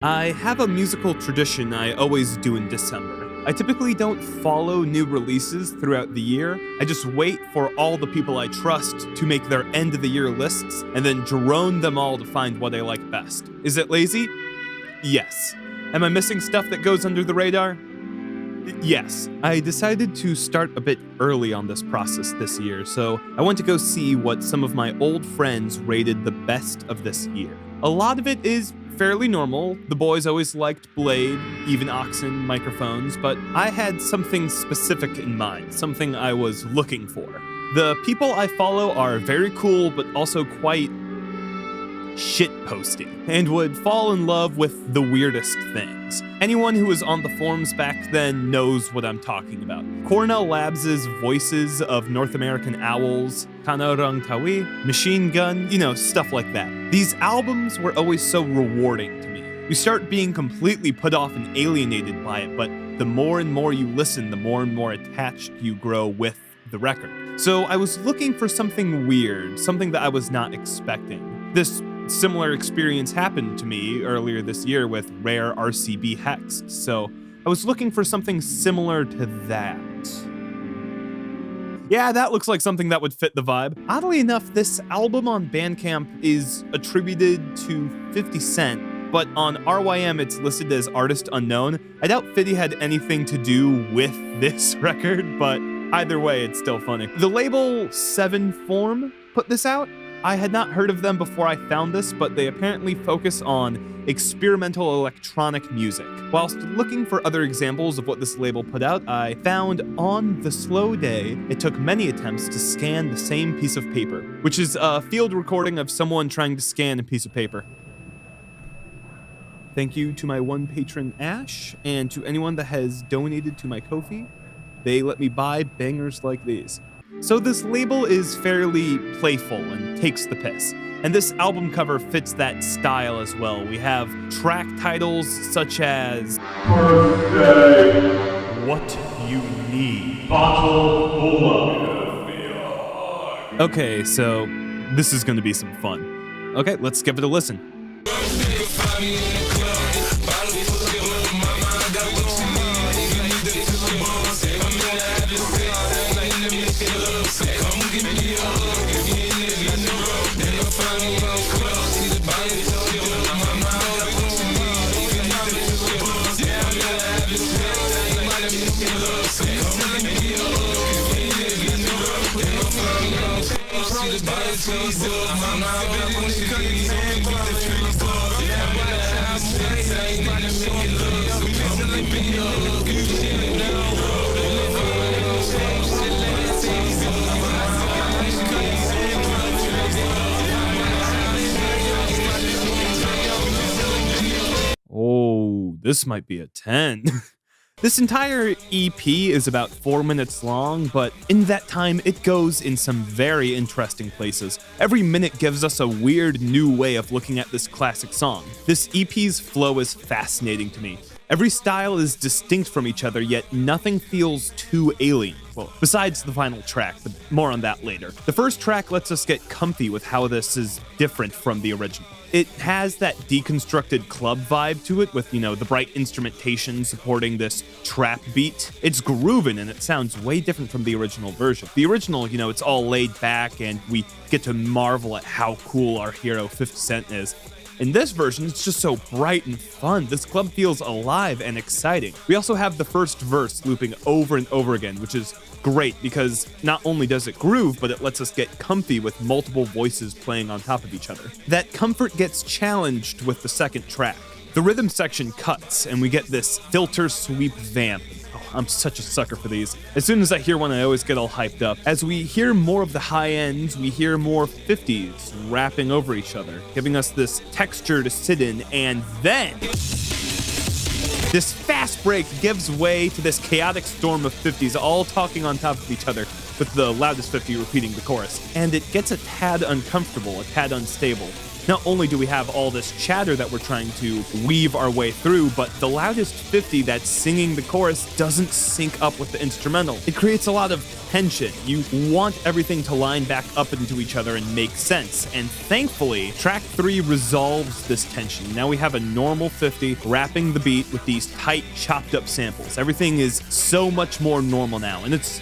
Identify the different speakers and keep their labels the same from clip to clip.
Speaker 1: I have a musical tradition I always do in December. I typically don't follow new releases throughout the year. I just wait for all the people I trust to make their end of the year lists and then drone them all to find what I like best. Is it lazy? Yes. Am I missing stuff that goes under the radar? Yes. I decided to start a bit early on this process this year, so I went to go see what some of my old friends rated the best of this year. A lot of it is fairly normal. The boys always liked Blade, even Oxen, microphones, but I had something specific in mind, something I was looking for. The people I follow are very cool, but also quite shitposty, and would fall in love with the weirdest things. Anyone who was on the forums back then knows what I'm talking about. Cornell Labs' Voices of North American Owls, Kanarang Tawi, Machine Gun, stuff like that. These albums were always so rewarding to me. You start being completely put off and alienated by it, but the more and more you listen, the more and more attached you grow with the record. So I was looking for something weird, something that I was not expecting. This similar experience happened to me earlier this year with Rare RCB Hex, so I was looking for something similar to that. Yeah, that looks like something that would fit the vibe. Oddly enough, this album on Bandcamp is attributed to 50 Cent, but on RYM it's listed as artist unknown. I doubt 50 had anything to do with this record, but either way, it's still funny. The label 7 Form put this out. I had not heard of them before I found this, but they apparently focus on experimental electronic music. Whilst looking for other examples of what this label put out, I found On the Slow Day, it took many attempts to scan the same piece of paper, which is a field recording of someone trying to scan a piece of paper. Thank you to my one patron, Ash, and to anyone that has donated to my Ko-fi. They let me buy bangers like these. So this label is fairly playful and takes the piss. And this album cover fits that style as well. We have track titles such as Birthday, What You Need, Bottle Full. Okay, so this is gonna be some fun. Okay, let's give it a listen. Oh, this might be a 10. This entire EP is about 4 minutes long, but in that time, it goes in some very interesting places. Every minute gives us a weird new way of looking at this classic song. This EP's flow is fascinating to me. Every style is distinct from each other, yet nothing feels too alien. Well, besides the final track, but more on that later. The first track lets us get comfy with how this is different from the original. It has that deconstructed club vibe to it with, the bright instrumentation supporting this trap beat. It's grooving and it sounds way different from the original version. The original, it's all laid back and we get to marvel at how cool our hero 50 Cent is. In this version, it's just so bright and fun. This club feels alive and exciting. We also have the first verse looping over and over again, which is great because not only does it groove, but it lets us get comfy with multiple voices playing on top of each other. That comfort gets challenged with the second track. The rhythm section cuts and we get this filter sweep vamp. I'm such a sucker for these. As soon as I hear one, I always get all hyped up. As we hear more of the high ends, we hear more 50s rapping over each other, giving us this texture to sit in, and then this fast break gives way to this chaotic storm of 50s all talking on top of each other, with the loudest 50 repeating the chorus. And it gets a tad uncomfortable, a tad unstable. Not only do we have all this chatter that we're trying to weave our way through, but the loudest 50 that's singing the chorus doesn't sync up with the instrumental. It creates a lot of tension. You want everything to line back up into each other and make sense. And thankfully, track 3 resolves this tension. Now we have a normal 50 wrapping the beat with these tight, chopped up samples. Everything is so much more normal now, and it's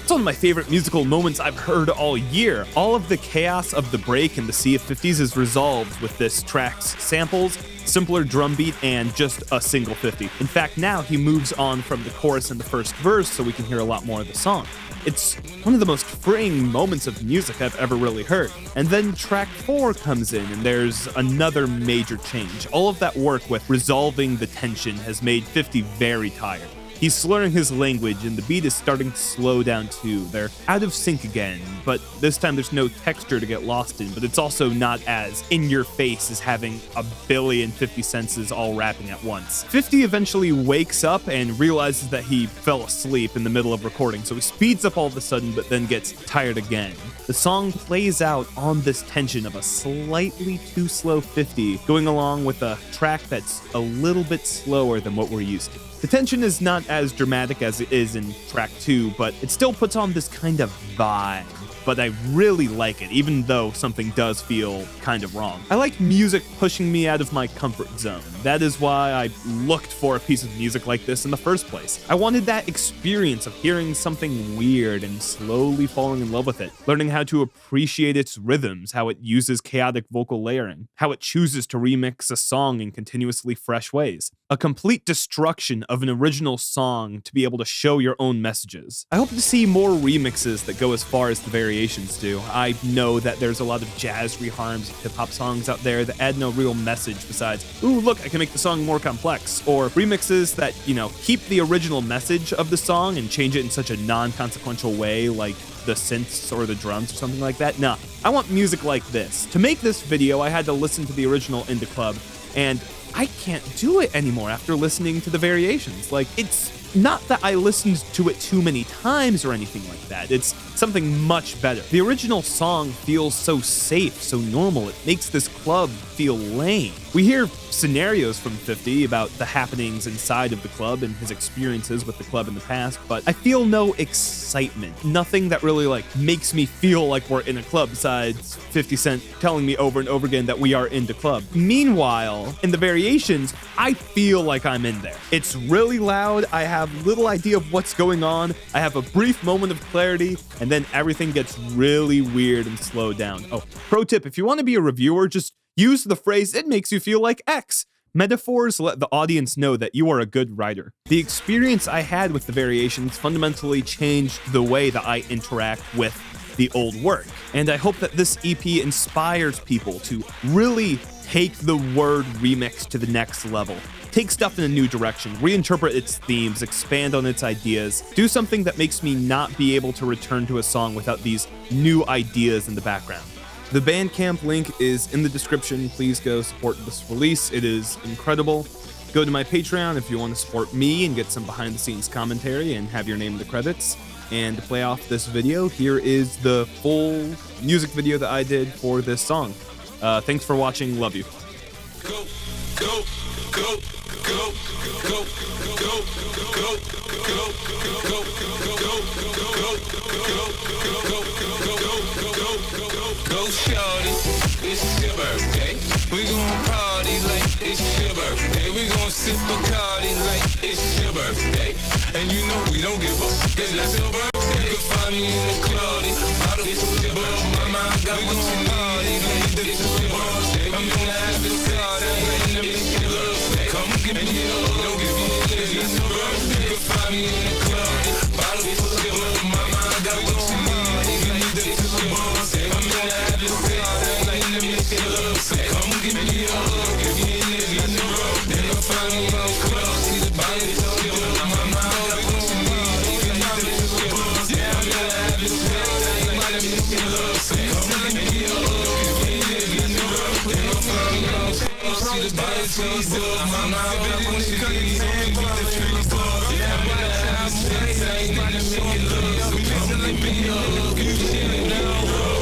Speaker 1: one of my favorite musical moments I've heard all year. All of the chaos of the break and the sea of 50s is resolved with this track's samples, simpler drum beat, and just a single 50. In fact, now he moves on from the chorus and the first verse so we can hear a lot more of the song. It's one of the most freeing moments of music I've ever really heard. And then track 4 comes in, and there's another major change. All of that work with resolving the tension has made 50 very tired. He's slurring his language, and the beat is starting to slow down too. They're out of sync again, but this time there's no texture to get lost in, but it's also not as in your face as having a billion 50 senses all rapping at once. 50 eventually wakes up and realizes that he fell asleep in the middle of recording, so he speeds up all of a sudden, but then gets tired again. The song plays out on this tension of a slightly too slow 50, going along with a track that's a little bit slower than what we're used to. The tension is not as dramatic as it is in track 2, but it still puts on this kind of vibe. But I really like it, even though something does feel kind of wrong. I like music pushing me out of my comfort zone. That is why I looked for a piece of music like this in the first place. I wanted that experience of hearing something weird and slowly falling in love with it, learning how to appreciate its rhythms, how it uses chaotic vocal layering, how it chooses to remix a song in continuously fresh ways. A complete destruction of an original song to be able to show your own messages. I hope to see more remixes that go as far as the variations do. I know that there's a lot of jazz reharms of hip-hop songs out there that add no real message besides, ooh, look, I can make the song more complex, or remixes that, keep the original message of the song and change it in such a non-consequential way, like the synths or the drums or something like that. Nah, I want music like this. To make this video, I had to listen to the original In Da Club, and I can't do it anymore after listening to the variations. Like, it's not that I listened to it too many times or anything like that. It's something much better. The original song feels so safe, so normal. It makes this club feel lame. We hear scenarios from 50 about the happenings inside of the club and his experiences with the club in the past, but I feel no excitement. Nothing that really makes me feel like we're in a club besides 50 Cent telling me over and over again that we are in the club. Meanwhile, in the variations, I feel like I'm in there. It's really loud. I have little idea of what's going on. I have a brief moment of clarity, and then everything gets really weird and slowed down. Oh, pro tip, if you want to be a reviewer, just use the phrase, "It makes you feel like X." Metaphors let the audience know that you are a good writer. The experience I had with the variations fundamentally changed the way that I interact with the old work. And I hope that this EP inspires people to really take the word remix to the next level. Take stuff in a new direction, reinterpret its themes, expand on its ideas, do something that makes me not be able to return to a song without these new ideas in the background. The Bandcamp link is in the description. Please go support this release. It is incredible. Go to my Patreon if you want to support me and get some behind-the-scenes commentary and have your name in the credits. And to play off this video, here is the full music video that I did for this song. Thanks for watching. Love you. Go, go, go, go, go, go, go,
Speaker 2: Go shorty, it's your birthday. We gon' party like it's your birthday. We gon' sip Bacardi like it's your birthday. And you know we don't give up, cause it's your birthday. You can find me in the club, out of it's your birthday. Mama, I got what you need, like it's your birthday. I'm gonna have it started like it's your birthday. Come give me a hug, don't give me a lick, it's your birthday. You can find me in the club, out of it's your birthday. Mama, I got what you need, like it's your birthday. I'm gonna have it started like it's your birthday. Come give me a hug, give me a lick, it's your birthday. You can find me in the club, see the body, it's your birthday. Mama, I got what you need, like it's your birthday. I'm gonna have it started like it's your birthday. Come give me a hug, give me a lick, it's your birthday. You can find me in the club, see the body, it's your birthday. Mama, I got what you need, like it's your birthday. I'm gonna have it started like it's your birthday. Come give me a hug, give me a lick, it's your birthday.